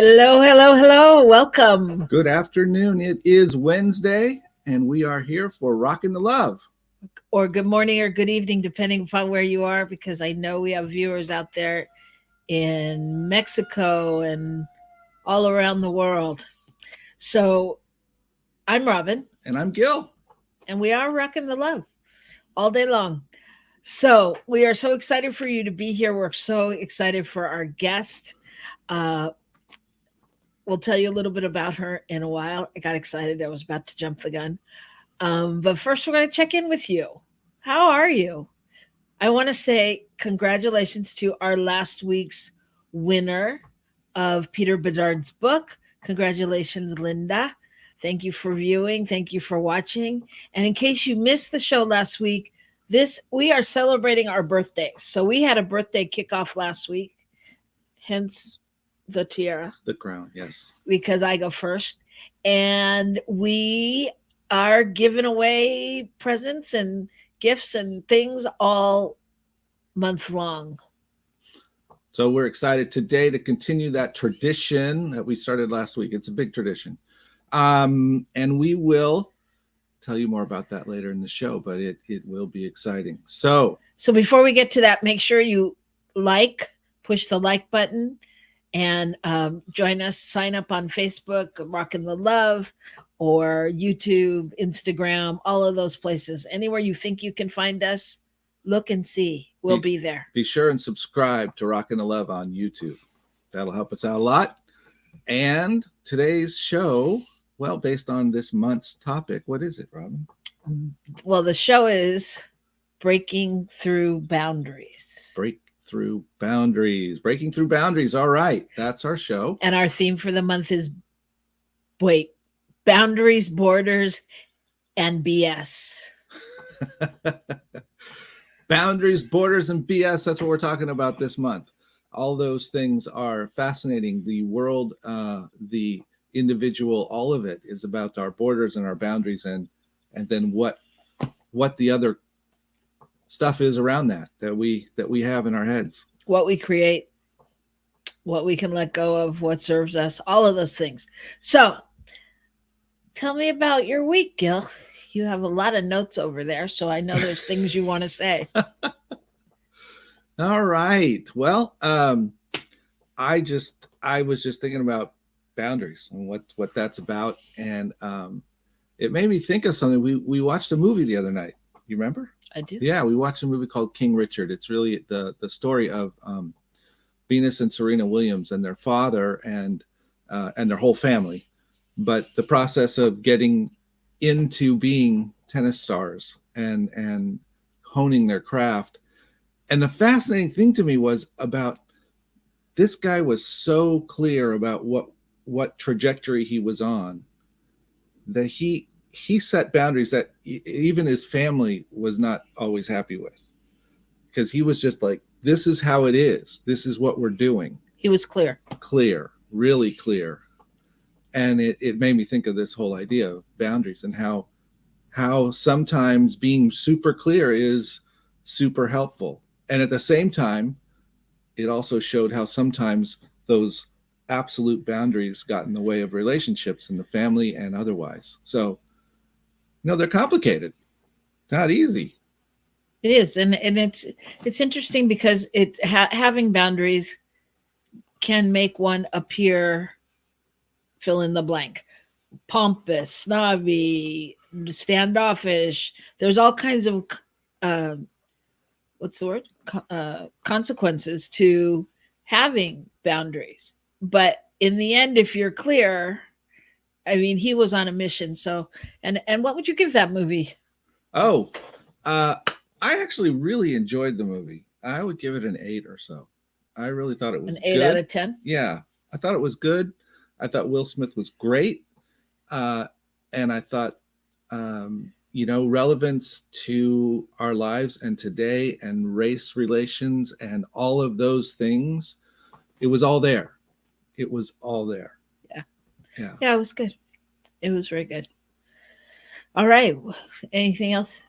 Hello, hello, hello. Welcome. Good afternoon. It is Wednesday, and we are here for Rockin The Love. Or good morning or good evening, depending upon where you are, because I know we have viewers out there in Mexico and all around the world. So I'm Robin. And I'm Gil. And we are Rockin The Love all day long. So we are so excited for you to be here. We're so excited for our guest. We'll tell you a little bit about her in a while. I got excited. I was about to jump the gun. But first, we're going to check in with you. How are you? I want to say congratulations to our last week's winner of Peter Bedard's book. Congratulations, Linda. Thank you for viewing. Thank you for watching. And in case you missed the show last week, we are celebrating our birthdays. So we had a birthday kickoff last week, hence the tiara. The crown, yes. Because I go first. And we are giving away presents and gifts and things all month long. So we're excited today to continue that tradition that we started last week. It's a big tradition. And we will tell you more about that later in the show, but it will be exciting. So before we get to that, make sure you push the like button, and join us. Sign up on Facebook, Rockin The Love, or YouTube, Instagram, all of those places. Anywhere you think you can find us, look and see. We'll be there. Be sure and subscribe to Rockin The Love on YouTube. That'll help us out a lot. And today's show, well, based on this month's topic, what is it, Robin? Well, the show is Breaking Through Boundaries. Breaking through boundaries. All right. That's our show. And our theme for the month is boundaries, borders, and BS. Boundaries, borders, and BS. That's what we're talking about this month. All those things are fascinating. The world, the individual, all of it is about our borders and our boundaries, and then what the other stuff is around that we have in our heads, what we create, what we can let go of, what serves us, all of those things. So tell me about your week, Gil. You have a lot of notes over there, so I know there's things you want to say. All right. Well, I was just thinking about boundaries and what that's about, and it made me think of something. We watched a movie the other night. You remember? I do. Yeah, we watched a movie called King Richard. It's really the story of Venus and Serena Williams and their father and their whole family, but the process of getting into being tennis stars and honing their craft. And the fascinating thing to me was about this guy was so clear about what trajectory he was on that he set boundaries that even his family was not always happy with, because he was just like, this is how it is. This is what we're doing. He was Really clear. And it made me think of this whole idea of boundaries and how sometimes being super clear is super helpful. And at the same time, it also showed how sometimes those absolute boundaries got in the way of relationships in the family and otherwise. So, they're complicated, not easy. It is, and it's interesting because having boundaries can make one appear, fill in the blank, pompous, snobby, standoffish. There's all kinds of consequences to having boundaries. But in the end, if you're clear, I mean, he was on a mission. So, and what would you give that movie? Oh, I actually really enjoyed the movie. I would give it an 8 or so. I really thought it was an 8 good. Out of 10. Yeah, I thought it was good. I thought Will Smith was great, and I thought, relevance to our lives and today and race relations and all of those things. It was all there. It was all there. Yeah, it was good. It was very good. All right. Anything else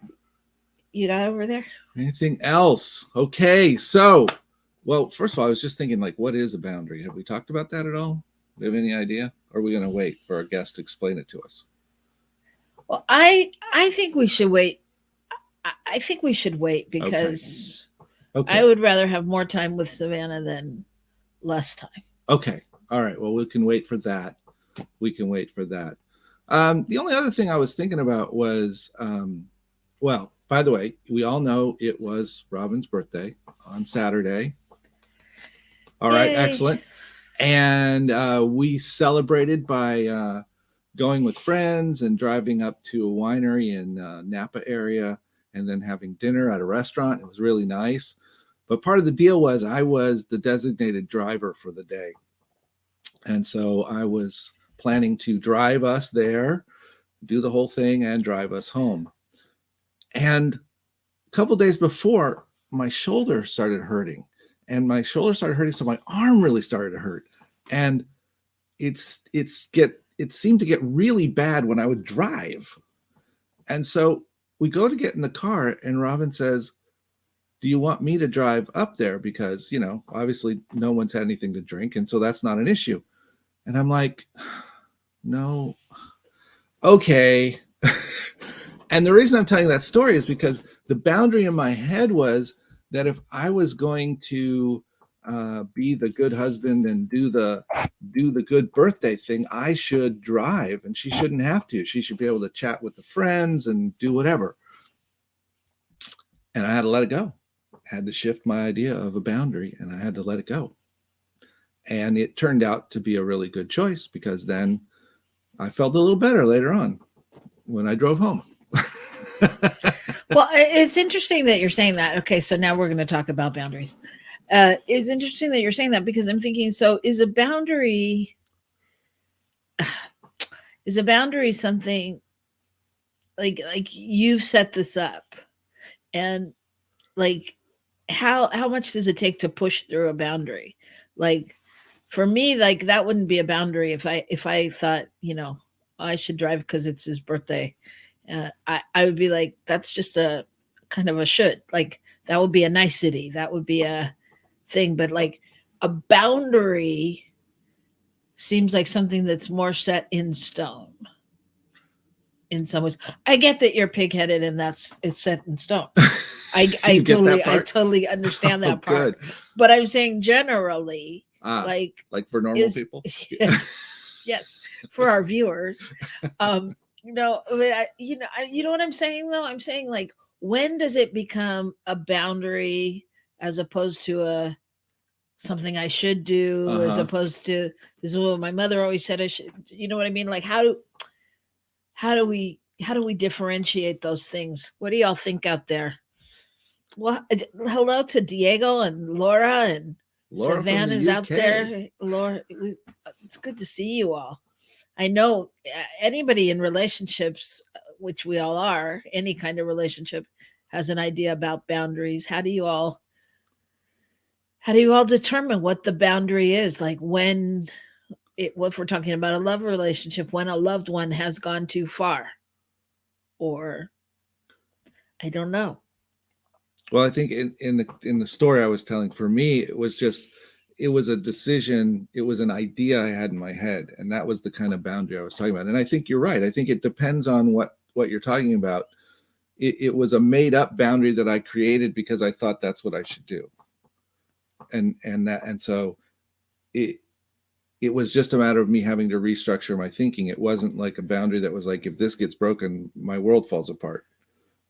you got over there? Anything else? Okay. So, well, first of all, I was just thinking, like, what is a boundary? Have we talked about that at all? Do you have any idea? Or are we going to wait for our guest to explain it to us? Well, I think we should wait. I think we should wait Okay. because Okay. I would rather have more time with Savannah than less time. Okay. All right. Well, we can wait for that. We can wait for that. The only other thing I was thinking about was, well, by the way, we all know it was Robin's birthday on Saturday. All right. Yay. Excellent. And we celebrated by going with friends and driving up to a winery in Napa area and then having dinner at a restaurant. It was really nice. But part of the deal was I was the designated driver for the day. And so I was planning to drive us there, do the whole thing, and drive us home. And a couple days before, my shoulder started hurting. And my shoulder started hurting, so my arm really started to hurt. And it seemed to get really bad when I would drive. And so we go to get in the car, and Robin says, do you want me to drive up there? Because, you know, obviously no one's had anything to drink, and so that's not an issue. And I'm like, no, okay. And the reason I'm telling that story is because the boundary in my head was that if I was going to be the good husband and do the good birthday thing, I should drive, and she shouldn't have to. She should be able to chat with the friends and do whatever. And I had to let it go. I had to shift my idea of a boundary, and I had to let it go. And it turned out to be a really good choice, because then I felt a little better later on when I drove home. Well, it's interesting that you're saying that. Okay, so now we're going to talk about boundaries. It's interesting that you're saying that, because I'm thinking, so is a boundary something like you've set this up, and like how much does it take to push through a boundary? Like for me, like that wouldn't be a boundary if I thought, you know, I should drive because it's his birthday. I would be like, that's just a kind of a should. Like that would be a nicety. That would be a thing. But like a boundary seems like something that's more set in stone. In some ways, I get that you're pigheaded and it's set in stone. I totally understand that part. Good. But I'm saying generally, like for normal people. Yes, for our viewers. No, you know what I'm saying though? I'm saying, like, when does it become a boundary as opposed to something I should do, as opposed to, this is what my mother always said I should, you know what I mean? Like how do we differentiate those things? What do y'all think out there? Well, hello to Diego and Laura and Savannah's out there. Laura, it's good to see you all. I know anybody in relationships, which we all are, any kind of relationship has an idea about boundaries. How do you all determine what the boundary is? Like if we're talking about a love relationship, when a loved one has gone too far, or I don't know. Well, I think in the story I was telling, for me, it was a decision. It was an idea I had in my head, and that was the kind of boundary I was talking about. And I think you're right. I think it depends on what you're talking about. It was a made up boundary that I created because I thought that's what I should do. And so it was just a matter of me having to restructure my thinking. It wasn't like a boundary that was like, if this gets broken, my world falls apart.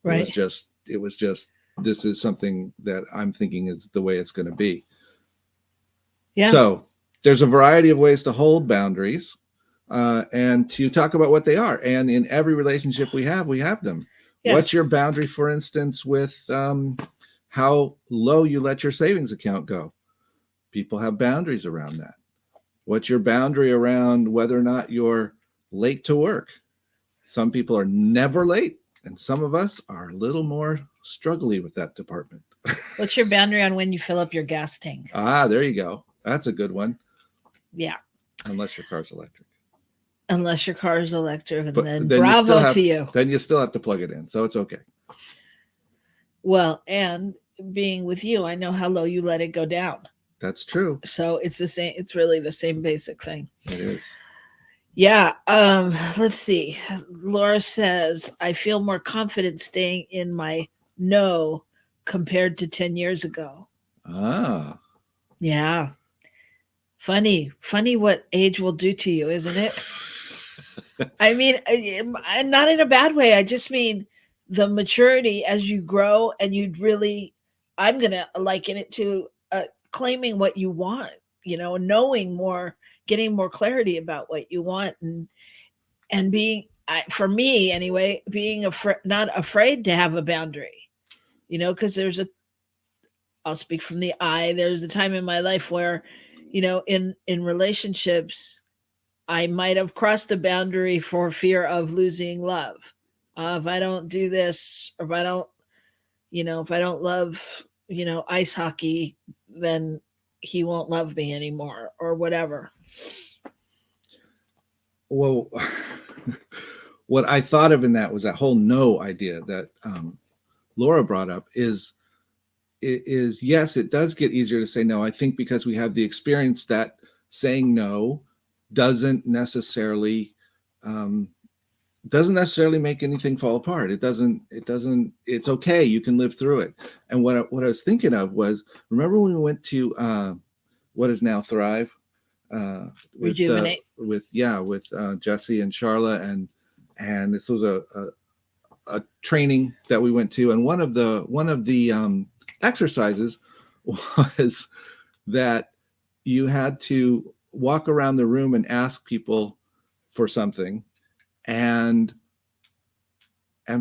Right. It was just this is something that I'm thinking is the way it's going to be. Yeah. So there's a variety of ways to hold boundaries and to talk about what they are. And in every relationship we have them. Yeah. What's your boundary, for instance, with how low you let your savings account go? People have boundaries around that. What's your boundary around whether or not you're late to work? Some people are never late, and some of us are a little more struggly with that department. What's your boundary on when you fill up your gas tank? There you go. That's a good one. Yeah. Unless your car's electric. And then bravo to you. Then you still have to plug it in, so it's okay. Well, and being with you, I know how low you let it go down. That's true. So it's the same. It's really the same basic thing. It is. Yeah. Let's see. Laura says, I feel more confident staying in my no compared to 10 years ago. Ah. Yeah. Funny what age will do to you, isn't it? I mean, not in a bad way. I just mean the maturity as you grow, and you'd really, I'm going to liken it to claiming what you want, knowing more, getting more clarity about what you want, and being, for me anyway, being not afraid to have a boundary, because I'll speak from the I. There's a time in my life where, in relationships, I might have crossed a boundary for fear of losing love. If I don't do this, or if I don't love, ice hockey, then he won't love me anymore, or whatever. Well, what I thought of in that was that whole no idea that Laura brought up is yes, it does get easier to say no. I think because we have the experience that saying no doesn't necessarily make anything fall apart. It's okay. You can live through it. And what I was thinking of was, remember when we went to what is now Thrive? Rejuvenate. With Jesse and Charla, and this was a training that we went to, and one of the exercises was that you had to walk around the room and ask people for something, and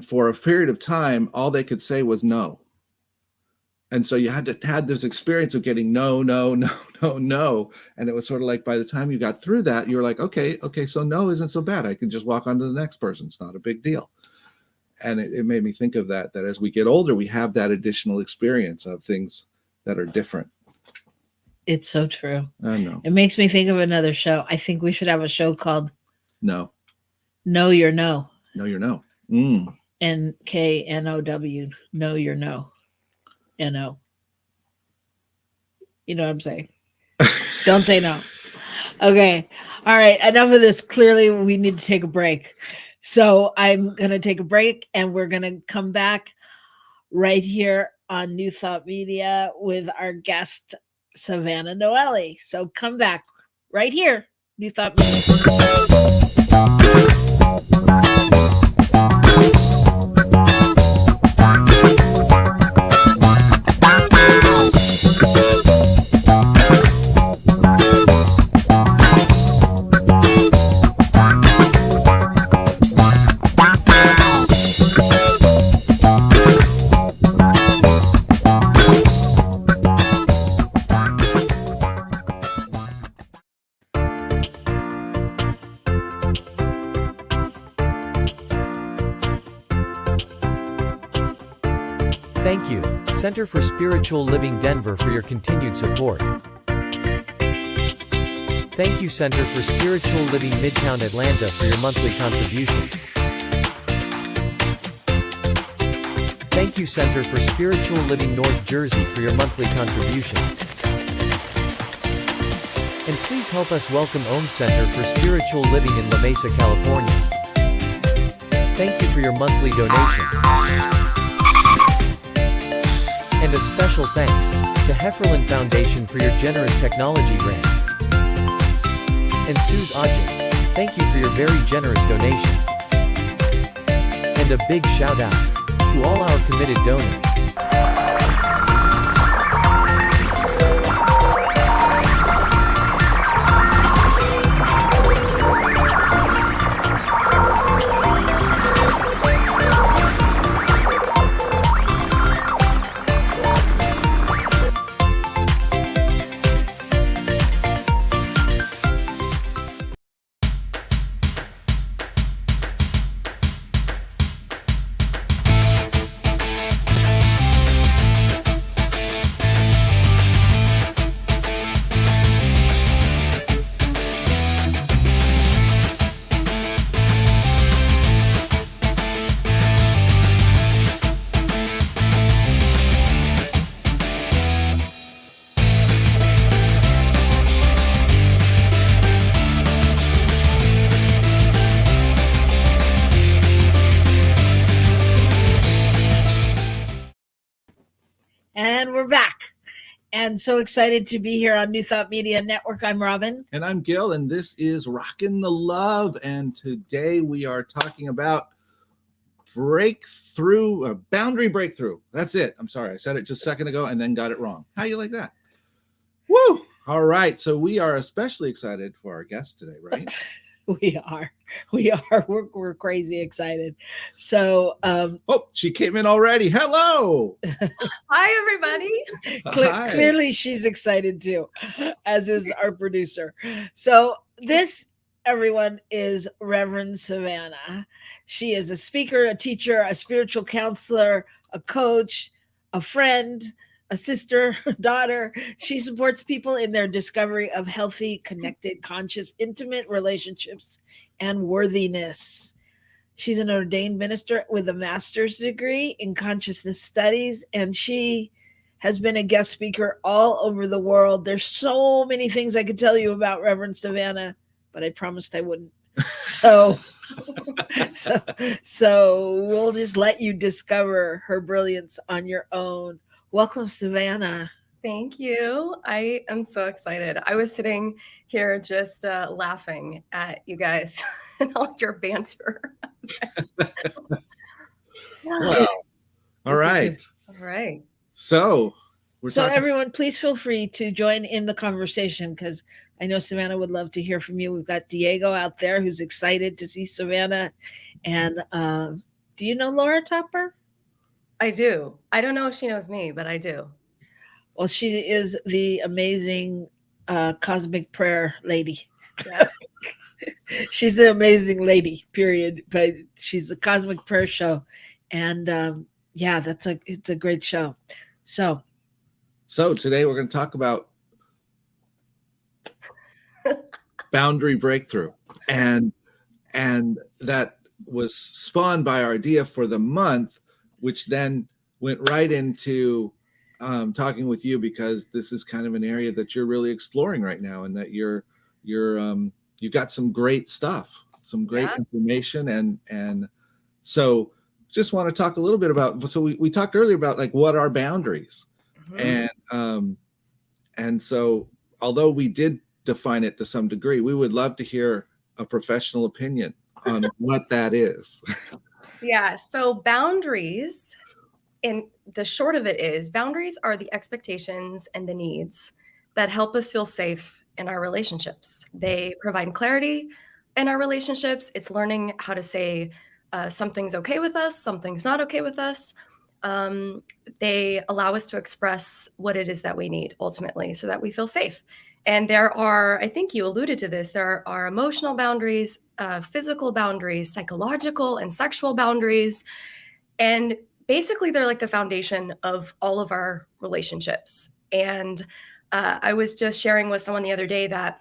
for a period of time all they could say was no. And so you had this experience of getting no, and it was sort of like, by the time you got through that, you were like, okay, so no isn't so bad. I can just walk on to the next person. It's not a big deal. And it made me think of that as we get older, we have that additional experience of things that are different. It's so true. I know. It makes me think of another show. I think we should have a show called No. Know Your No. Know Your No. NKNOW. Know Your No. NO. You know what I'm saying? Don't say no. Okay. All right. Enough of this. Clearly, we need to take a break. So I'm going to take a break, and we're going to come back right here on New Thought Media with our guest, Savannah Noelle. So come back right here, New Thought Media. Thank you, Center for Spiritual Living Denver, for your continued support. Thank you, Center for Spiritual Living Midtown Atlanta, for your monthly contribution. Thank you, Center for Spiritual Living North Jersey, for your monthly contribution. And please help us welcome Center for Spiritual Living in La Mesa, California. Thank you for your monthly donation. And a special thanks to Hefferland Foundation for your generous technology grant. And Suze Ajit, thank you for your very generous donation. And a big shout out to all our committed donors. And we're back. And so excited to be here on New Thought Media Network. I'm Robyn. And I'm Gil, and this is Rockin The Love. And today we are talking about breakthrough, boundary breakthrough. That's it. I'm sorry. I said it just a second ago and then got it wrong. How you like that? Woo! All right. So we are especially excited for our guest today, right? We are. We're crazy excited. So, oh, she came in already. Hello. Hi, everybody. Hi. Clearly she's excited too, as is our producer. So this, everyone, is Reverend Savannah. She is a speaker, a teacher, a spiritual counselor, a coach, a friend, a sister, a daughter. She supports people in their discovery of healthy, connected, conscious, intimate relationships and worthiness. She's an ordained minister with a master's degree in consciousness studies, and she has been a guest speaker all over the world. There's so many things I could tell you about Reverend Savannah, but I promised I wouldn't. So we'll just let you discover her brilliance on your own. Welcome, Savannah. Thank you. I am so excited. I was sitting here just laughing at you guys and all your banter. Wow. All right. All right. So everyone, please feel free to join in the conversation, because I know Savannah would love to hear from you. We've got Diego out there who's excited to see Savannah. And do you know Laura Topper? I do. I don't know if she knows me, but I do. Well, she is the amazing cosmic prayer lady. Yeah. She's the amazing lady, period. But she's the cosmic prayer show. And yeah, it's a great show. So today we're going to talk about boundary breakthrough, and that was spawned by our idea for the month, which then went right into talking with you, because this is kind of an area that you're really exploring right now, and that you've got some great stuff, some great information, and so just want to talk a little bit about. So we talked earlier about like what are boundaries, and so although we did define it to some degree, we would love to hear a professional opinion on what that is. Yeah. So boundaries, and the short of it is, boundaries are the expectations and the needs that help us feel safe in our relationships. They provide clarity in our relationships. It's learning how to say something's okay with us, something's not okay with us. They allow us to express what it is that we need ultimately, so that we feel safe. And there are, I think you alluded to this, there are emotional boundaries, physical boundaries, psychological and sexual boundaries. And basically they're like the foundation of all of our relationships. And I was just sharing with someone the other day that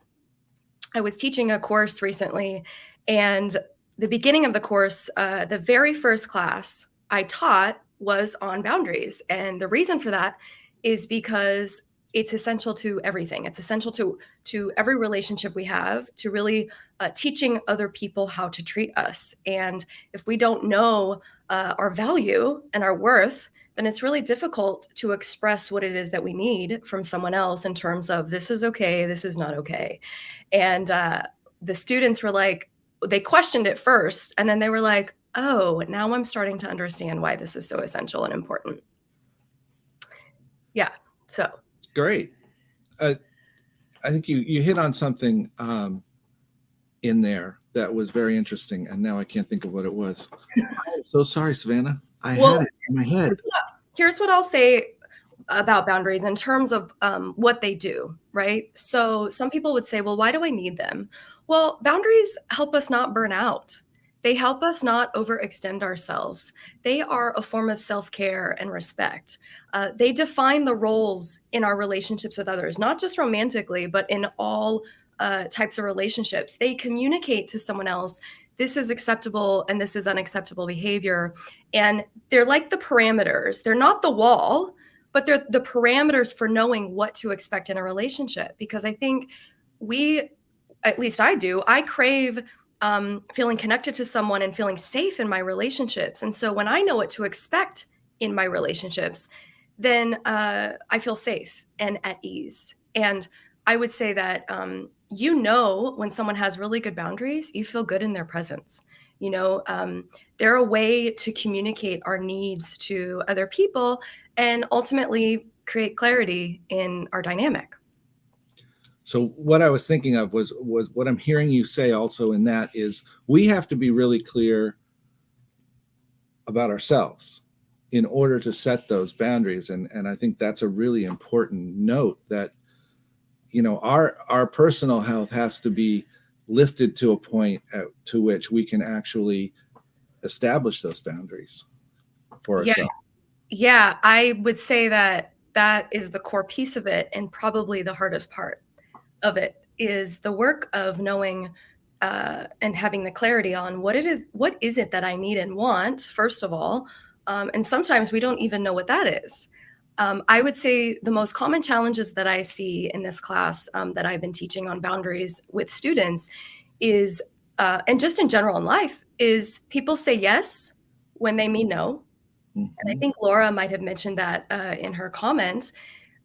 I was teaching a course recently, and the beginning of the course, the very first class I taught was on boundaries. And the reason for that is because it's essential to everything. It's essential to every relationship we have, to really teaching other people how to treat us. And if we don't know our value and our worth, then it's really difficult to express what it is that we need from someone else in terms of this is okay, this is not okay. And the students were like, they questioned it first, and then they were like, oh, now I'm starting to understand why this is so essential and important. Yeah, so. Great. I think you hit on something in there that was very interesting, and now I can't think of what it was. I'm so sorry, Savannah. I had it in my head. Here's what I'll say about boundaries in terms of what they do, right? So some people would say, well, why do I need them? Well, boundaries help us not burn out. They help us not overextend ourselves. They are a form of self-care and respect. They define the roles in our relationships with others, not just romantically, but in all types of relationships. They communicate to someone else, this is acceptable and this is unacceptable behavior. And they're like the parameters. They're not the wall, but they're the parameters for knowing what to expect in a relationship. Because I think at least I do, I crave feeling connected to someone and feeling safe in my relationships. And so when I know what to expect in my relationships, then I feel safe and at ease. And I would say that, when someone has really good boundaries, you feel good in their presence. They're a way to communicate our needs to other people and ultimately create clarity in our dynamic. So what I was thinking of was what I'm hearing you say also in that is we have to be really clear about ourselves in order to set those boundaries. And I think that's a really important note, that, our personal health has to be lifted to a point to which we can actually establish those boundaries for ourselves. Yeah, I would say that is the core piece of it, and probably the hardest part of it is the work of knowing and having the clarity on what is it that I need and want, first of all. And sometimes we don't even know what that is. I would say the most common challenges that I see in this class that I've been teaching on boundaries with students is, and just in general in life, is people say yes when they mean no. And I think Laura might have mentioned that in her comments.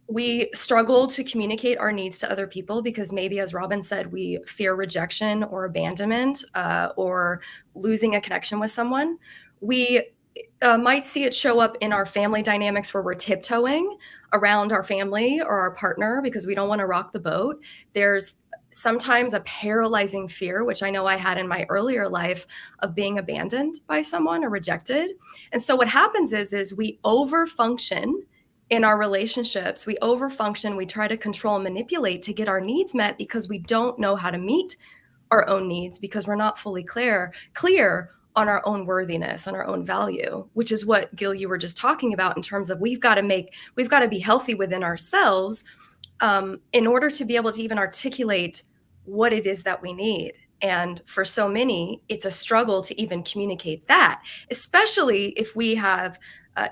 We struggle to communicate our needs to other people because maybe, as Robyn said, we fear rejection or abandonment or losing a connection with someone. We might see it show up in our family dynamics where we're tiptoeing around our family or our partner because we don't want to rock the boat. There's sometimes a paralyzing fear, which I know I had in my earlier life, of being abandoned by someone or rejected. And so what happens is we overfunction in our relationships. We overfunction, we try to control and manipulate to get our needs met because we don't know how to meet our own needs because we're not fully clear on our own worthiness, on our own value, which is what, Gil, you were just talking about in terms of we've got to be healthy within ourselves in order to be able to even articulate what it is that we need. And for so many, it's a struggle to even communicate that, especially if we have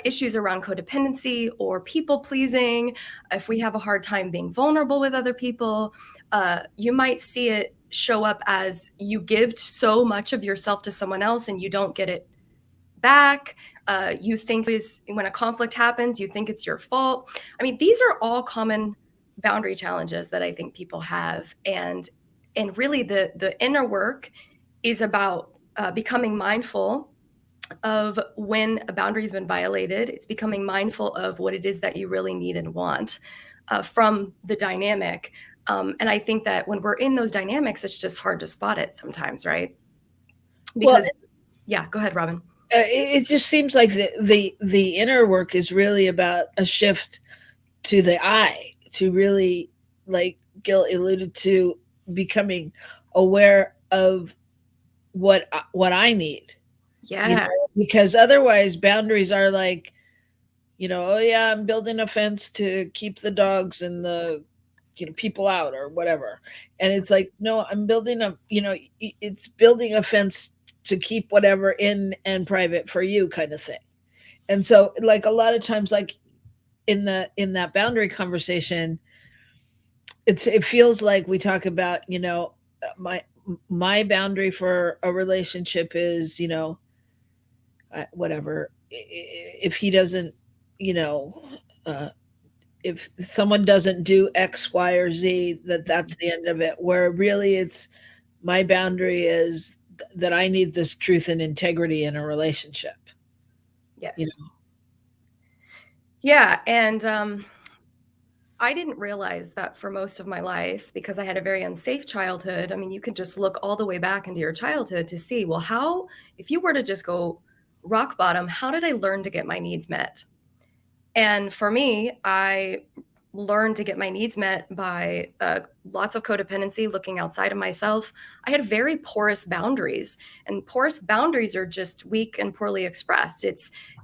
issues around codependency or people pleasing. If we have a hard time being vulnerable with other people, you might see it show up as you give so much of yourself to someone else and you don't get it back. You think when a conflict happens, you think it's your fault. I mean, these are all common boundary challenges that I think people have. And really the inner work is about becoming mindful of when a boundary has been violated. It's becoming mindful of what it is that you really need and want from the dynamic. And I think that when we're in those dynamics, it's just hard to spot it sometimes, right? Because, yeah, go ahead, Robyn. It just seems like the inner work is really about a shift to the I, to really, like Gil alluded to, becoming aware of what I need. Yeah. Because otherwise boundaries are like, oh yeah, I'm building a fence to keep the dogs and the people out or whatever. And it's like, no, I'm building it's building a fence to keep whatever in and private for you, kind of thing. And so, like, a lot of times, like in that boundary conversation, it feels like we talk about, my boundary for a relationship is, whatever, if he doesn't, if someone doesn't do X, Y, or Z, that's the end of it. Where really it's my boundary is that I need this truth and integrity in a relationship. Yes. Yeah. And I didn't realize that for most of my life, because I had a very unsafe childhood. I mean, you can just look all the way back into your childhood to see, well, if you were to just go rock bottom, how did I learn to get my needs met? And for me, I learned to get my needs met by lots of codependency, looking outside of myself. I had very porous boundaries, and porous boundaries are just weak and poorly expressed.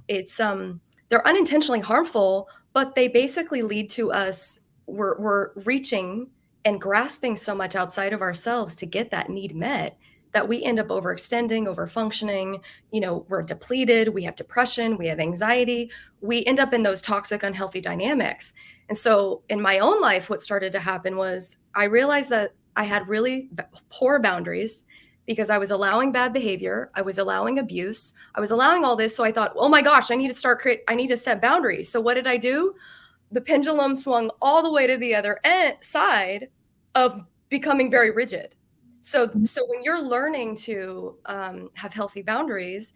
They're unintentionally harmful, but they basically lead to us, we're reaching and grasping so much outside of ourselves to get that need met that we end up overextending, overfunctioning. We're depleted, we have depression, we have anxiety, we end up in those toxic, unhealthy dynamics. And so in my own life, what started to happen was I realized that I had really poor boundaries because I was allowing bad behavior. I was allowing abuse. I was allowing all this. So I thought, oh my gosh, I need to set boundaries. So what did I do? The pendulum swung all the way to the other side of becoming very rigid. So when you're learning to have healthy boundaries,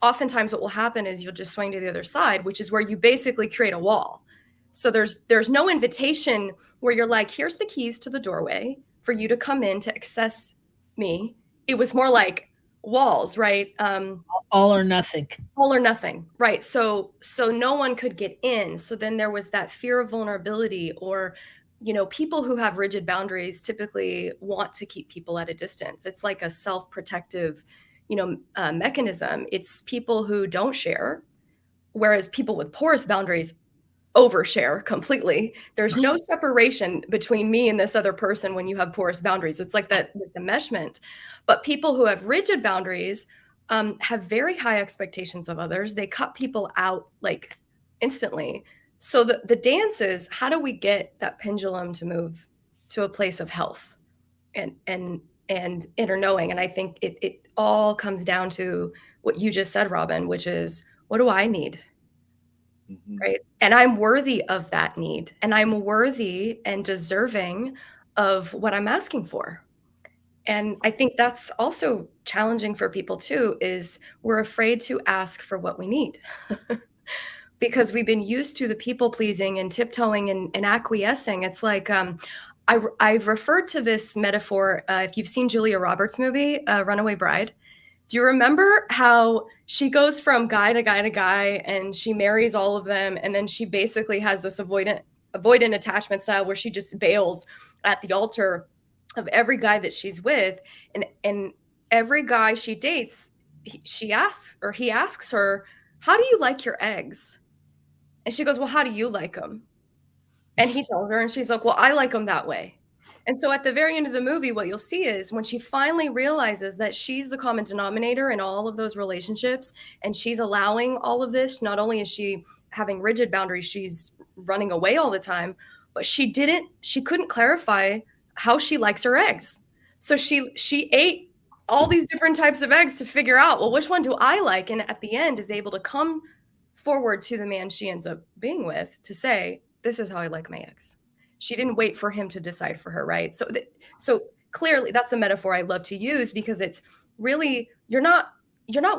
oftentimes what will happen is you'll just swing to the other side, which is where you basically create a wall. So there's no invitation where you're like, here's the keys to the doorway for you to come in to access me. It was more like walls, right? All or nothing. All or nothing, right? So no one could get in. So then there was that fear of vulnerability, or people who have rigid boundaries typically want to keep people at a distance. It's like a self-protective mechanism. It's people who don't share, whereas people with porous boundaries overshare completely. There's no separation between me and this other person when you have porous boundaries. It's like this enmeshment. But people who have rigid boundaries have very high expectations of others. They cut people out like instantly. So the dance is, how do we get that pendulum to move to a place of health and inner knowing? And I think it all comes down to what you just said, Robyn, which is, what do I need? Mm-hmm. Right. And I'm worthy of that need. And I'm worthy and deserving of what I'm asking for. And I think that's also challenging for people too, is we're afraid to ask for what we need because we've been used to the people pleasing and tiptoeing and acquiescing. It's like, I've referred to this metaphor. If you've seen Julia Roberts' movie, Runaway Bride, do you remember how she goes from guy to guy to guy and she marries all of them? And then she basically has this avoidant attachment style where she just bails at the altar of every guy that she's with. And every guy she dates, he asks her, how do you like your eggs? And she goes, well, how do you like them? And he tells her, and she's like, well, I like them that way. And so at the very end of the movie, what you'll see is when she finally realizes that she's the common denominator in all of those relationships, and she's allowing all of this, not only is she having rigid boundaries, she's running away all the time, but she couldn't clarify how she likes her eggs. So she ate all these different types of eggs to figure out, well, which one do I like? And at the end is able to come forward to the man she ends up being with to say, this is how I like my eggs. She didn't wait for him to decide for her, right? So clearly that's a metaphor I love to use, because it's really, you're not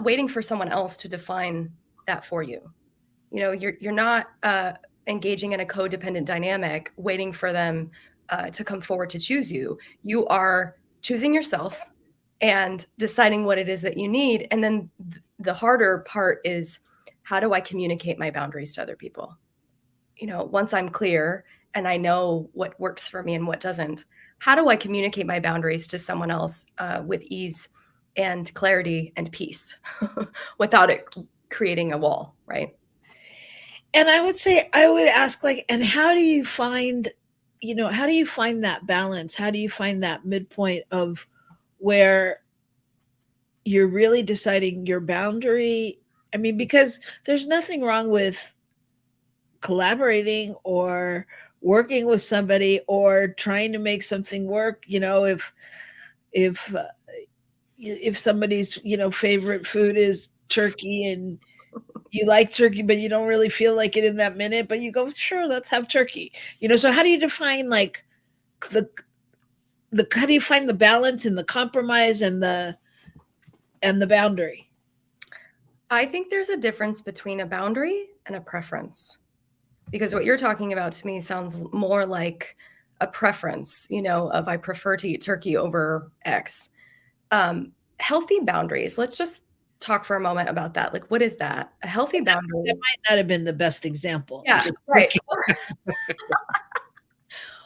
waiting for someone else to define that for you. You're not engaging in a codependent dynamic, waiting for them to come forward to choose you. You are choosing yourself and deciding what it is that you need. And then the harder part is, how do I communicate my boundaries to other people? Once I'm clear and I know what works for me and what doesn't, how do I communicate my boundaries to someone else with ease and clarity and peace without it creating a wall, right? And I would ask, like, and how do you find that balance? How do you find that midpoint of where you're really deciding your boundary? I mean, because there's nothing wrong with collaborating or working with somebody or trying to make something work. If somebody's favorite food is turkey, and you like turkey but you don't really feel like it in that minute, but you go, sure, let's have turkey. So how do you define, like, how do you find the balance and the compromise and the boundary? I think there's a difference between a boundary and a preference. Because what you're talking about to me sounds more like a preference, of I prefer to eat turkey over X. Healthy boundaries. Let's just talk for a moment about that. Like, what is that? A healthy boundary. That might not have been the best example. Yeah, right.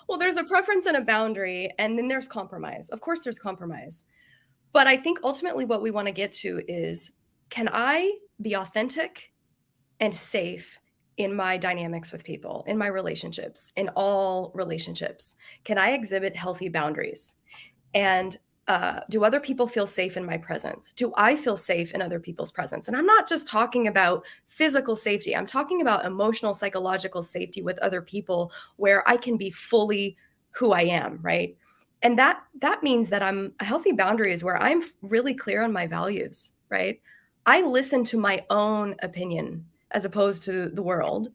Well, there's a preference and a boundary, and then there's compromise. Of course, there's compromise. But I think ultimately what we want to get to is, can I be authentic and safe in my dynamics with people, in my relationships, in all relationships? Can I exhibit healthy boundaries? And do other people feel safe in my presence? Do I feel safe in other people's presence? And I'm not just talking about physical safety. I'm talking about emotional, psychological safety with other people, where I can be fully who I am, right? And that means that a healthy boundary is where I'm really clear on my values, right? I listen to my own opinion as opposed to the world.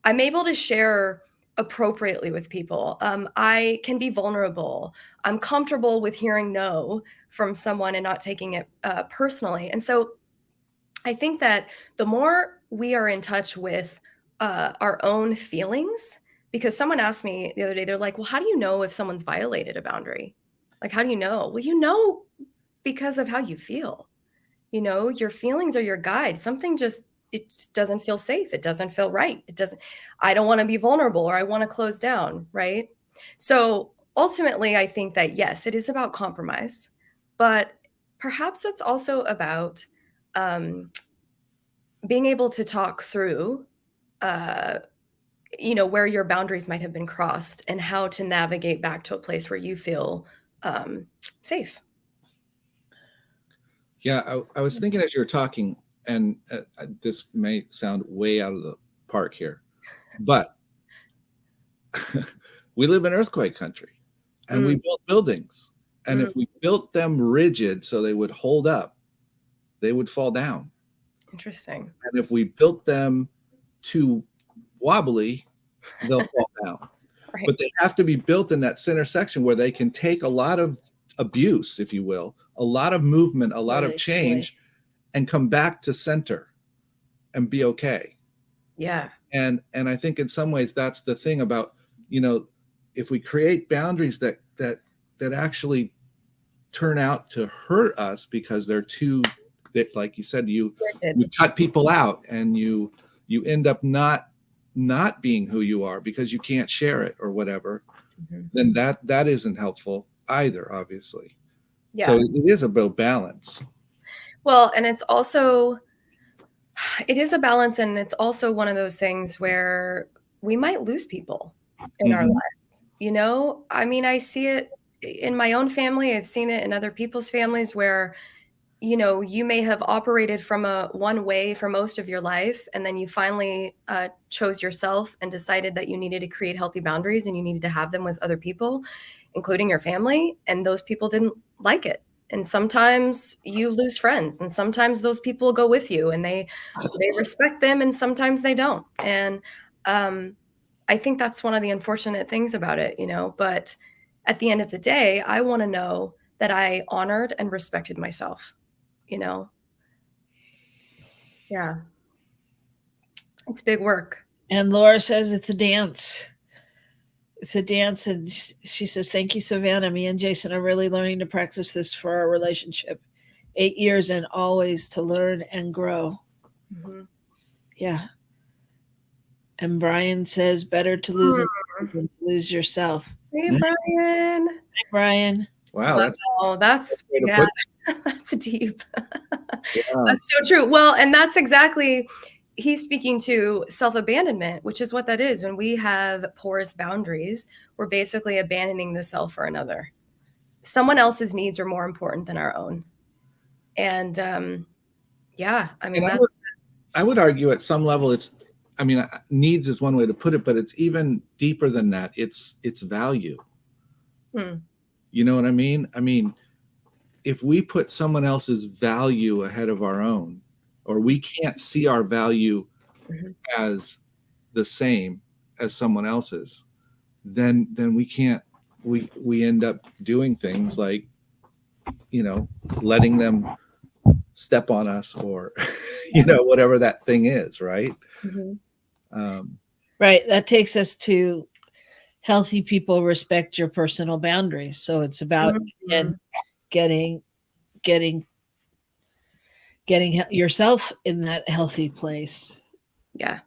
I'm able to share appropriately with people. I can be vulnerable. I'm comfortable with hearing no from someone and not taking it personally. And so I think that the more we are in touch with our own feelings, because someone asked me the other day, they're like, well, how do you know if someone's violated a boundary? Like, how do you know? Well, you know, because of how you feel. You know, your feelings are your guide. Something just, it just doesn't feel safe. It doesn't feel right. It doesn't, I don't want to be vulnerable or I want to close down. Right. So ultimately, I think that yes, it is about compromise, but perhaps it's also about um, being able to talk through, uh, where your boundaries might have been crossed and how to navigate back to a place where you feel safe. Yeah, I was thinking as you were talking, and this may sound way out of the park here, but we live in earthquake country, and we built buildings, and if we built them rigid so they would hold up, they would fall down. Interesting. And if we built them too wobbly, they'll fall down. Right. But they have to be built in that center section where they can take a lot of abuse, if you will, a lot of movement, a lot of change, and come back to center and be okay. Yeah. And I think in some ways that's the thing about, if we create boundaries that actually turn out to hurt us because they're too, that, like you said, you cut people out and you end up not being who you are because you can't share it or whatever, then that isn't helpful either, obviously. Yeah. So it is about balance. Well, and it is a balance, and it's also one of those things where we might lose people in our lives. I mean, I see it in my own family. I've seen it in other people's families where, you may have operated from one way for most of your life, and then you finally chose yourself and decided that you needed to create healthy boundaries and you needed to have them with other people, including your family, and those people didn't like it. And sometimes you lose friends, and sometimes those people go with you and they respect them, and sometimes they don't. And I think that's one of the unfortunate things about it, but at the end of the day, I want to know that I honored and respected myself. Yeah. It's big work. And Laura says it's a dance. It's a dance. And she says, thank you, Savannah. Me and Jason are really learning to practice this for our relationship. 8 years and always to learn and grow. Yeah. And Brian says, better to lose it than to lose yourself. Hey, Brian. Hi, Brian. Wow. That's yeah. That's deep. That's so true. Well, and that's exactly, he's speaking to self-abandonment, which is what that is. When we have porous boundaries, we're basically abandoning the self for another. Someone else's needs are more important than our own. And yeah, I mean, I would argue at some level needs is one way to put it, but it's even deeper than that. It's value. You know what I mean? I mean, if we put someone else's value ahead of our own, or we can't see our value as the same as someone else's, then we end up doing things like, letting them step on us or, whatever that thing is, right? Right. That takes us to healthy people respect your personal boundaries. So it's about getting yourself in that healthy place. Yeah.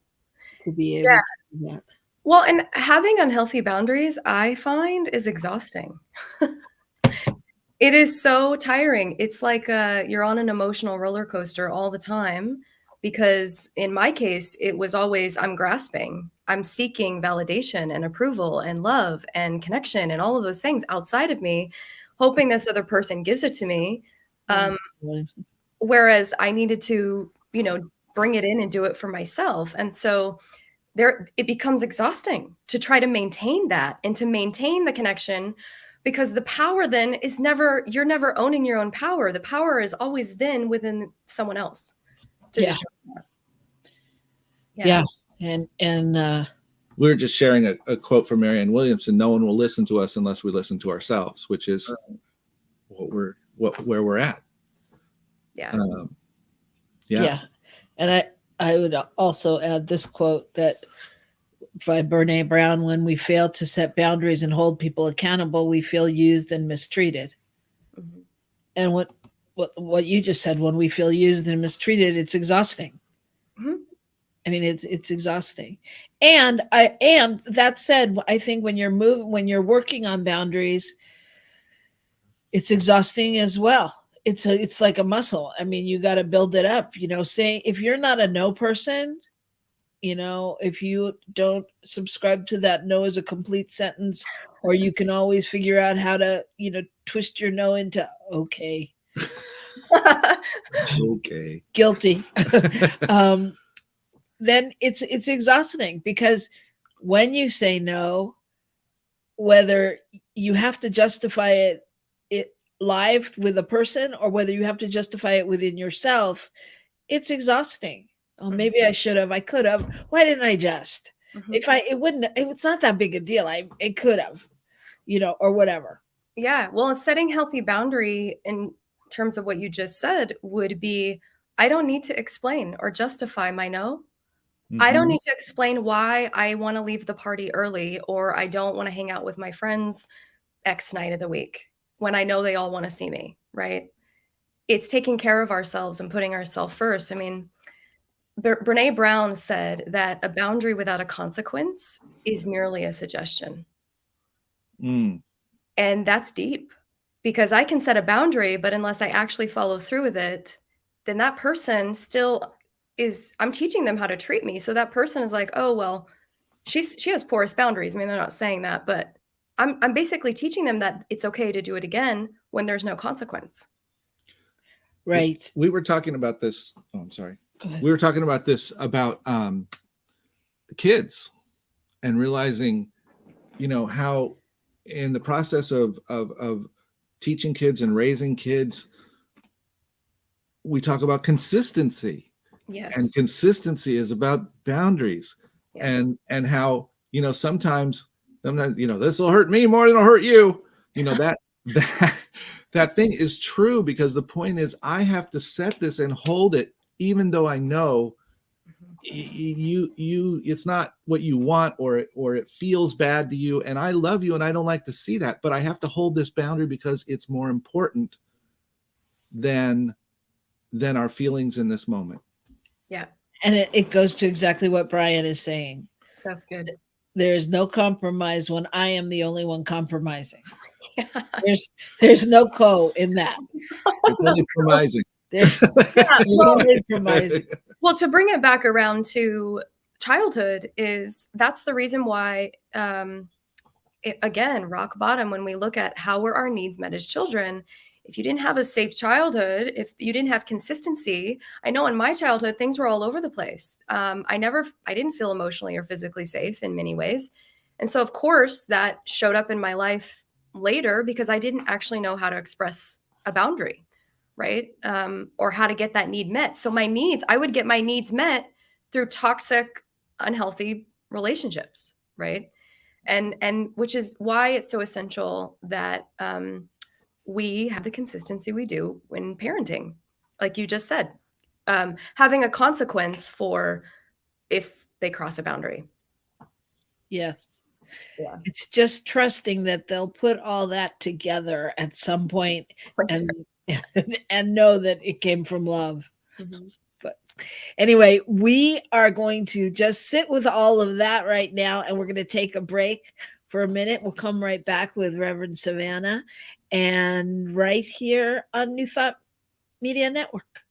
To be able to do that. Well, and having unhealthy boundaries, I find, is exhausting. It is so tiring. It's like you're on an emotional roller coaster all the time, because in my case, it was always, I'm grasping. I'm seeking validation and approval and love and connection and all of those things outside of me, hoping this other person gives it to me. Whereas I needed to, bring it in and do it for myself. And so it becomes exhausting to try to maintain that and to maintain the connection because the power then is never, you're never owning your own power. The power is always then within someone else to Yeah. determine that. Yeah. And we were just sharing a quote from Marianne Williamson: "No one will listen to us unless we listen to ourselves," which is where we're at. Yeah. Yeah. And I would also add this quote that by Brene Brown: "When we fail to set boundaries and hold people accountable, we feel used and mistreated." Mhm. And what you just said, when we feel used and mistreated, it's exhausting. Mhm. I mean, it's exhausting. And that said, I think when you're working on boundaries, it's exhausting as well. It's like a muscle. I mean, you got to build it up. Say if you're not a no person, if you don't subscribe to that no as a complete sentence, or you can always figure out how to, twist your no into okay. Okay. Guilty. Then it's exhausting, because when you say no, whether you have to justify it live with a person, or whether you have to justify it within yourself, it's exhausting. Oh, maybe I should have, I could have. Why didn't I just? It's not that big a deal. It could have, or whatever. Yeah. Well, setting healthy boundary in terms of what you just said would be, I don't need to explain or justify my no. I don't need to explain why I want to leave the party early, or I don't want to hang out with my friends X night of the week when I know they all want to see me, right? It's taking care of ourselves and putting ourselves first. I mean, Brene Brown said that a boundary without a consequence is merely a suggestion. Mm. And that's deep, because I can set a boundary, but unless I actually follow through with it, then that person still I'm teaching them how to treat me. So that person is like, oh, well, she has porous boundaries. I mean, they're not saying that, but I'm basically teaching them that it's okay to do it again when there's no consequence. Right. We were talking about this. Oh, I'm sorry. Go ahead. We were talking about this about kids, and realizing, how in the process of teaching kids and raising kids, we talk about consistency. Yes. And consistency is about boundaries. Yes. And how, sometimes, this will hurt me more than it'll hurt you. That thing is true, because the point is, I have to set this and hold it, even though I know it's not what you want, or it feels bad to you, and I love you and I don't like to see that, but I have to hold this boundary because it's more important than our feelings in this moment. Yeah. And it goes to exactly what Brian is saying. That's good. There's no compromise when I am the only one compromising. Yeah. There's no co in that. It's only promising. There's only promising. Well, to bring it back around to childhood, that's the reason why, again, rock bottom, when we look at how were our needs met as children. If you didn't have a safe childhood, if you didn't have consistency, I know in my childhood, things were all over the place. I didn't feel emotionally or physically safe in many ways. And so, of course, that showed up in my life later, because I didn't actually know how to express a boundary, right? Or how to get that need met. So I would get my needs met through toxic, unhealthy relationships, right? And which is why it's so essential that we have the consistency we do when parenting, like you just said, having a consequence for if they cross a boundary. Yes. Yeah. It's just trusting that they'll put all that together at some point and know that it came from love. Mm-hmm. But anyway, we are going to just sit with all of that right now, and we're going to take a break for a minute. We'll come right back with Reverend Savannah, and right here on New Thought Media Network.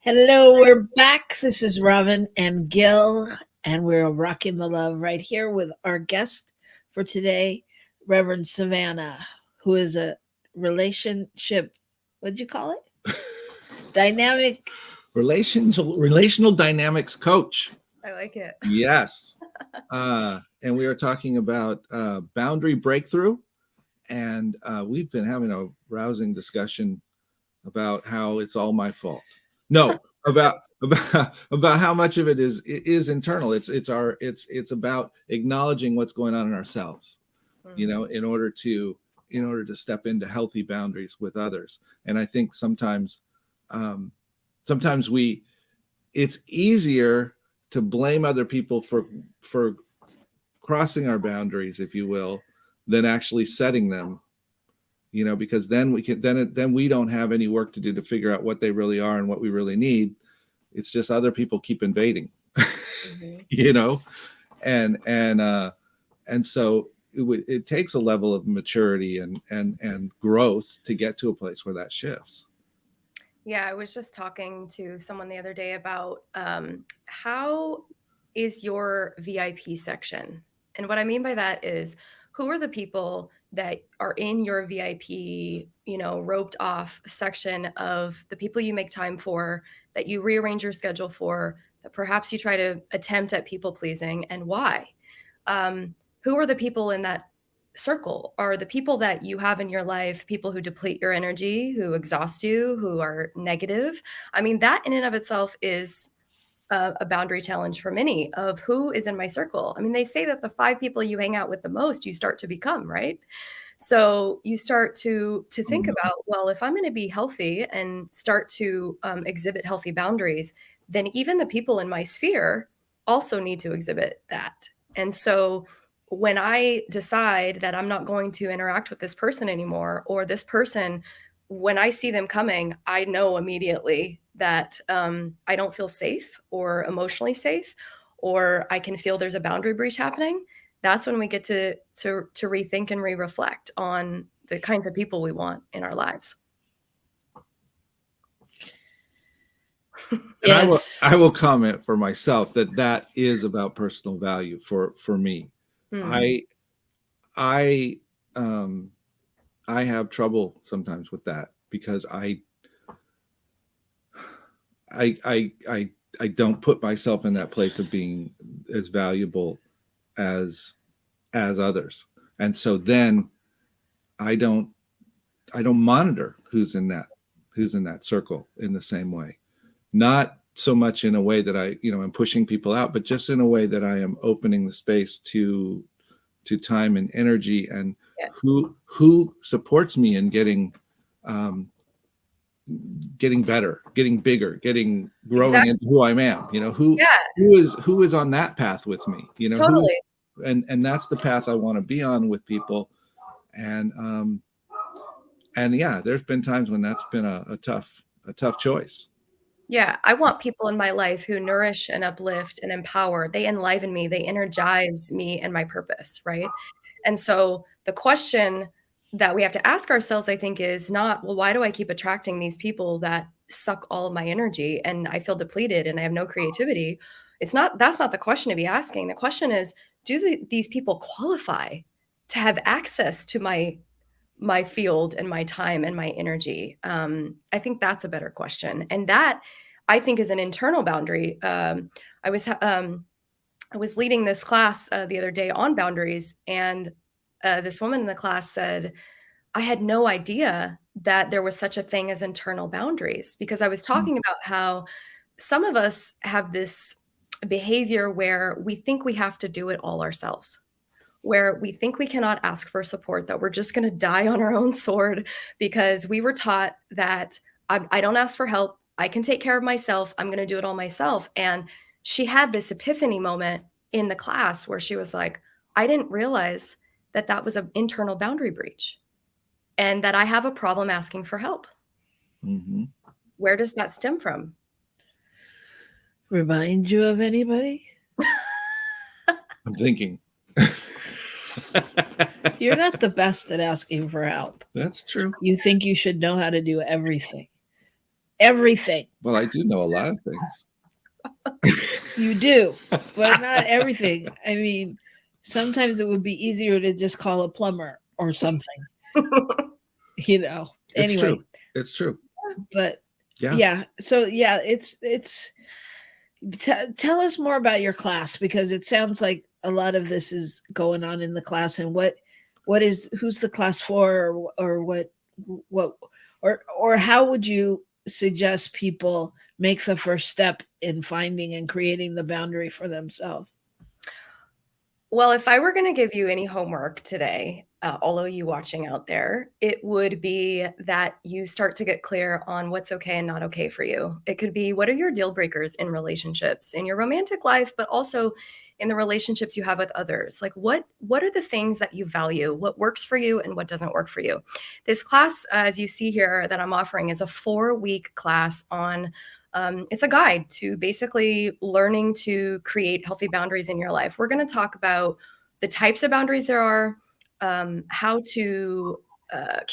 Hello, we're back. This is Robin and Gil, and we're rocking the love right here with our guest for today, Reverend Savannah, who is a relationship, what'd you call it? Dynamic. Relational dynamics coach. I like it. Yes. And we are talking about boundary breakthrough. And we've been having a rousing discussion about how it's all my fault. No, about how much of it is internal. It's about acknowledging what's going on in ourselves, you know, in order to step into healthy boundaries with others. And I think sometimes it's easier to blame other people for crossing our boundaries, if you will, than actually setting them, you know, because then we don't have any work to do to figure out what they really are and what we really need. It's just other people keep invading, you know, and so it takes a level of maturity and growth to get to a place where that shifts. Yeah, I was just talking to someone the other day about how is your VIP section? And what I mean by that is, who are the people that are in your VIP, you know, roped off section of the people you make time for, that you rearrange your schedule for, that perhaps you try to attempt at people pleasing, and why? Who are the people in that circle? Are the people that you have in your life people who deplete your energy, who exhaust you, who are negative? I mean, that in and of itself is a boundary challenge for many, of who is in my circle. I mean, they say that the 5 people you hang out with the most, you start to become, right? So you start to think about, well, if I'm going to be healthy and start to exhibit healthy boundaries, then even the people in my sphere also need to exhibit that. And so when I decide that I'm not going to interact with this person anymore, or this person, when I see them coming, I know immediately that I don't feel safe or emotionally safe, or I can feel there's a boundary breach happening. That's when we get to rethink and re-reflect on the kinds of people we want in our lives. And Yes. I will comment for myself that is about personal value for me. I have trouble sometimes with that, because I don't put myself in that place of being as valuable as others, and so then I don't monitor who's in that circle in the same way. Not so much in a way that I, you know, I'm pushing people out, but just in a way that I am opening the space to time and energy, and who supports me in getting better, getting bigger, growing into who I am. You know, who is on that path with me. You know, Totally. and that's the path I want to be on with people. And yeah, there's been times when that's been a tough choice. Yeah, I want people in my life who nourish and uplift and empower. They enliven me, they energize me and my purpose, right? And so the question that we have to ask ourselves, I think, is not, well, why do I keep attracting these people that suck all of my energy and I feel depleted and I have no creativity? That's not the question to be asking. The question is, do these people qualify to have access to my field and my time and my energy? I think that's a better question. And that, I think, is an internal boundary. I was leading this class the other day on boundaries, and this woman in the class said, I had no idea that there was such a thing as internal boundaries, because I was talking about how some of us have this behavior where we think we have to do it all ourselves, where we think we cannot ask for support, that we're just going to die on our own sword, because we were taught that I don't ask for help. I can take care of myself. I'm going to do it all myself. And she had this epiphany moment in the class where she was like, I didn't realize that that was an internal boundary breach, and that I have a problem asking for help. Mm-hmm. Where does that stem from? Remind you of anybody? I'm thinking. You're not the best at asking for help. That's true. You think you should know how to do everything. everything. Well, I do know a lot of things. You do, but not everything. I mean, sometimes it would be easier to just call a plumber or something, you know. It's Anyway, true. It's true. but Yeah. yeah. So yeah, it's tell us more about your class, because it sounds like a lot of this is going on in the class, and who's the class for, or what or how would you suggest people make the first step in finding and creating the boundary for themselves? Well, if I were going to give you any homework today, all of you watching out there, it would be that you start to get clear on what's okay and not okay for you. It could be, what are your deal breakers in relationships, in your romantic life, but also in the relationships you have with others? Like, what are the things that you value? What works for you and what doesn't work for you? This class, as you see here, that I'm offering is a 4-week class on it's a guide to basically learning to create healthy boundaries in your life. We're going to talk about the types of boundaries there are, how to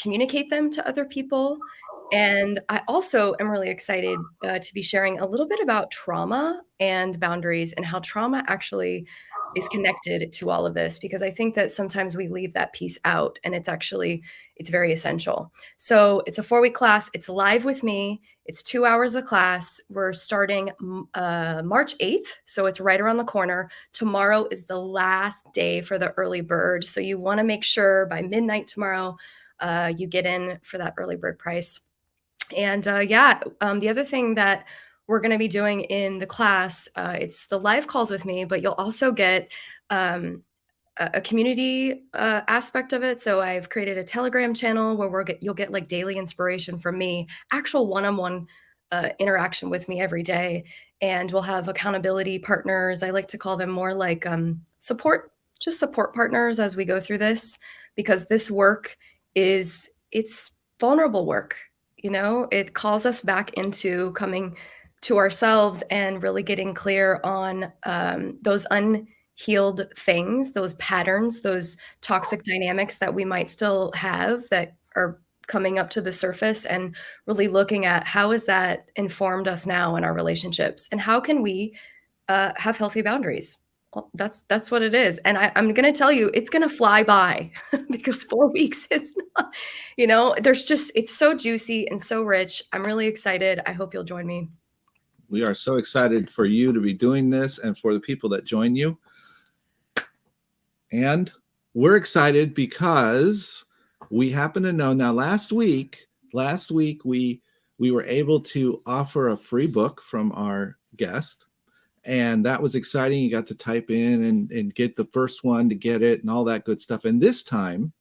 communicate them to other people. And I also am really excited to be sharing a little bit about trauma and boundaries, and how trauma actually is connected to all of this, because I think that sometimes we leave that piece out, and it's very essential. So it's a 4-week class. It's live with me. It's 2 hours of class. We're starting March 8th, so it's right around the corner. Tomorrow is the last day for the early bird, so you want to make sure by midnight tomorrow you get in for that early bird price. And the other thing that we're going to be doing in the class, it's the live calls with me, but you'll also get a community aspect of it. So I've created a Telegram channel where you'll get like daily inspiration from me, actual one-on-one interaction with me every day. And we'll have accountability partners. I like to call them more like support partners as we go through this, because this work it's vulnerable work. You know, it calls us back into coming to ourselves and really getting clear on those unhealed things, those patterns, those toxic dynamics that we might still have that are coming up to the surface, and really looking at how has that informed us now in our relationships, and how can we have healthy boundaries. Well, that's what it is. And I'm going to tell you, it's going to fly by because 4 weeks is not, it's so juicy and so rich. I'm really excited. I hope you'll join me. We are so excited for you to be doing this and for the people that join you. And we're excited because we happen to know now last week we were able to offer a free book from our guest. And that was exciting. You got to type in and get the first one to get it and all that good stuff. And this time,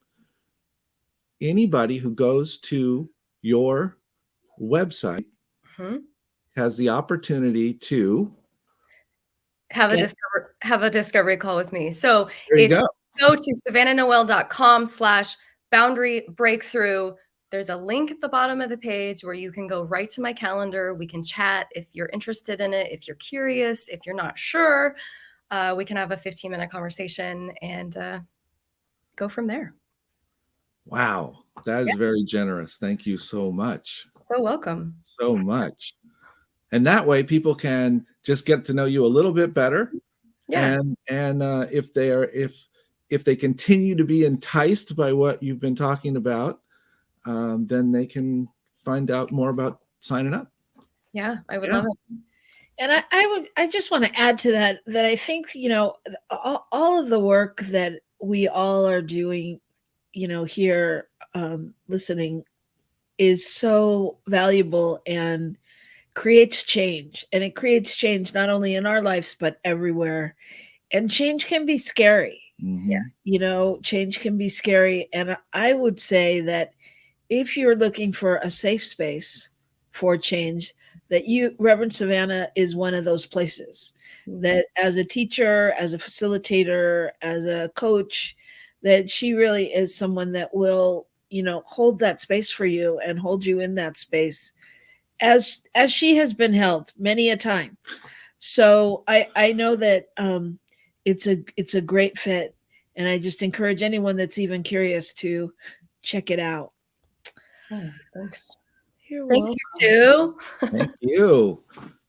anybody who goes to your website has the opportunity to have a discovery call with me. So if you go to savannahnoel.com/boundary breakthrough, there's a link at the bottom of the page where you can go right to my calendar. We can chat if you're interested in it, if you're curious, if you're not sure. We can have a 15-minute conversation and go from there. Wow, that is very generous. Thank you so much. So welcome. So much. And that way people can just get to know you a little bit better. Yeah. And if they continue to be enticed by what you've been talking about, then they can find out more about signing up. Yeah, I would love it. And I just want to add to that I think, all of the work that we all are doing, here listening is so valuable and creates change. And it creates change not only in our lives, but everywhere. And change can be scary. Mm-hmm. Change can be scary. And I would say that if you're looking for a safe space for change, that Reverend Savannah is one of those places. That as a teacher, as a facilitator, as a coach, that she really is someone that will, hold that space for you and hold you in that space as she has been held many a time. So I know that it's a great fit, and I just encourage anyone that's even curious to check it out. Oh, thanks. You're Thanks, welcome. you too. Thank you.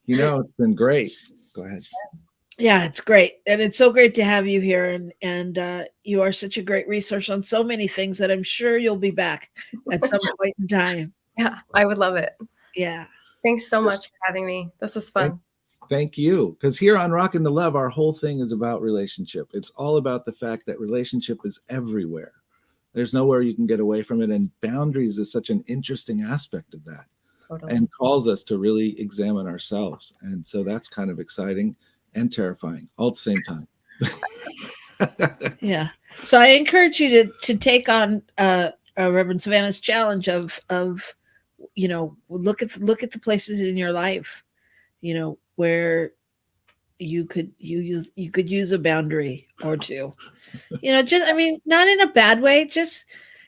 It's been great. Go ahead. Yeah, it's great. And it's so great to have you here. And you are such a great resource on so many things that I'm sure you'll be back at some point in time. Yeah, I would love it. Yeah. Thanks so much for having me. This was fun. Thank you. Because here on Rockin the Love, our whole thing is about relationship. It's all about the fact that relationship is everywhere. There's nowhere you can get away from it. And boundaries is such an interesting aspect of that. Totally. And calls us to really examine ourselves. And so that's kind of exciting and terrifying all at the same time. Yeah. So I encourage you to take on Reverend Savannah's challenge of look at the places in your life, where you could use a boundary or two. Just not in a bad way, just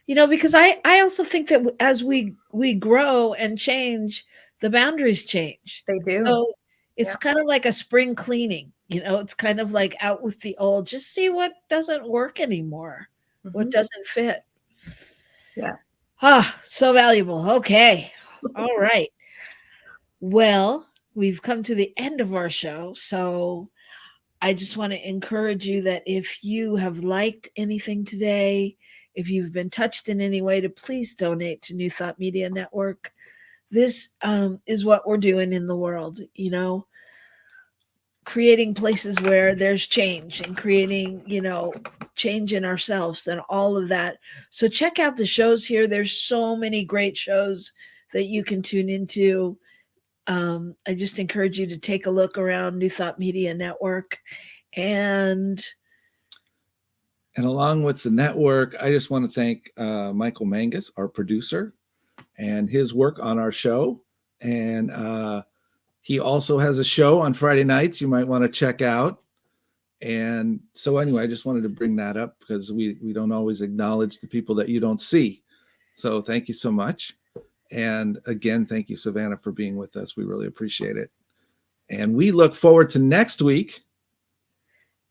because I also think that as we grow and change, the boundaries change. They do. So it's kind of like a spring cleaning. It's kind of like out with the old, just see what doesn't work anymore, what doesn't fit. Yeah. So valuable. Okay. All right. Well, we've come to the end of our show. So I just want to encourage you that if you have liked anything today, if you've been touched in any way, to please donate to New Thought Media Network. This is what we're doing in the world, creating places where there's change and creating, change in ourselves and all of that. So check out the shows here. There's so many great shows that you can tune into. I just encourage you to take a look around New Thought Media Network. And along with the network, I just want to thank Michael Mangus, our producer, and his work on our show. And he also has a show on Friday nights you might want to check out. And so anyway, I just wanted to bring that up because we don't always acknowledge the people that you don't see. So thank you so much. And again, thank you, Savannah, for being with us. We really appreciate it. And we look forward to next week.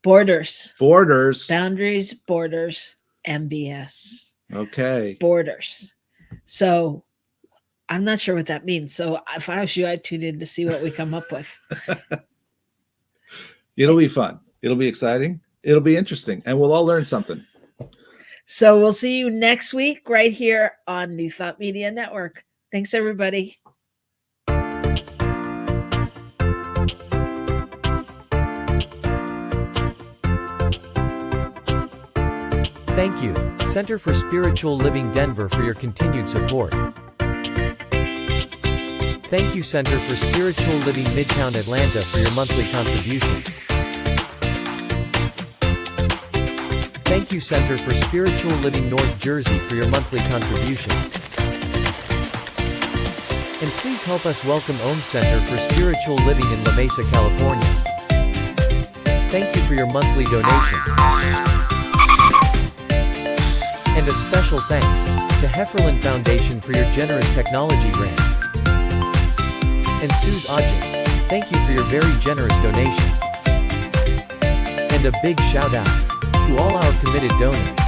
Borders. Boundaries, borders, MBS. Okay. Borders. So I'm not sure what that means. So if I was you, I'd tune in to see what we come up with. It'll be fun. It'll be exciting. It'll be interesting. And we'll all learn something. So we'll see you next week right here on New Thought Media Network. Thanks, everybody. Thank you, Center for Spiritual Living Denver, for your continued support. Thank you, Center for Spiritual Living Midtown Atlanta, for your monthly contribution. Thank you, Center for Spiritual Living North Jersey, for your monthly contribution. And please help us welcome Center for Spiritual Living in La Mesa, California. Thank you for your monthly donation. And a special thanks to Hefferland Foundation for your generous technology grant. And Suze Ajit, thank you for your very generous donation. And a big shout out to all our committed donors.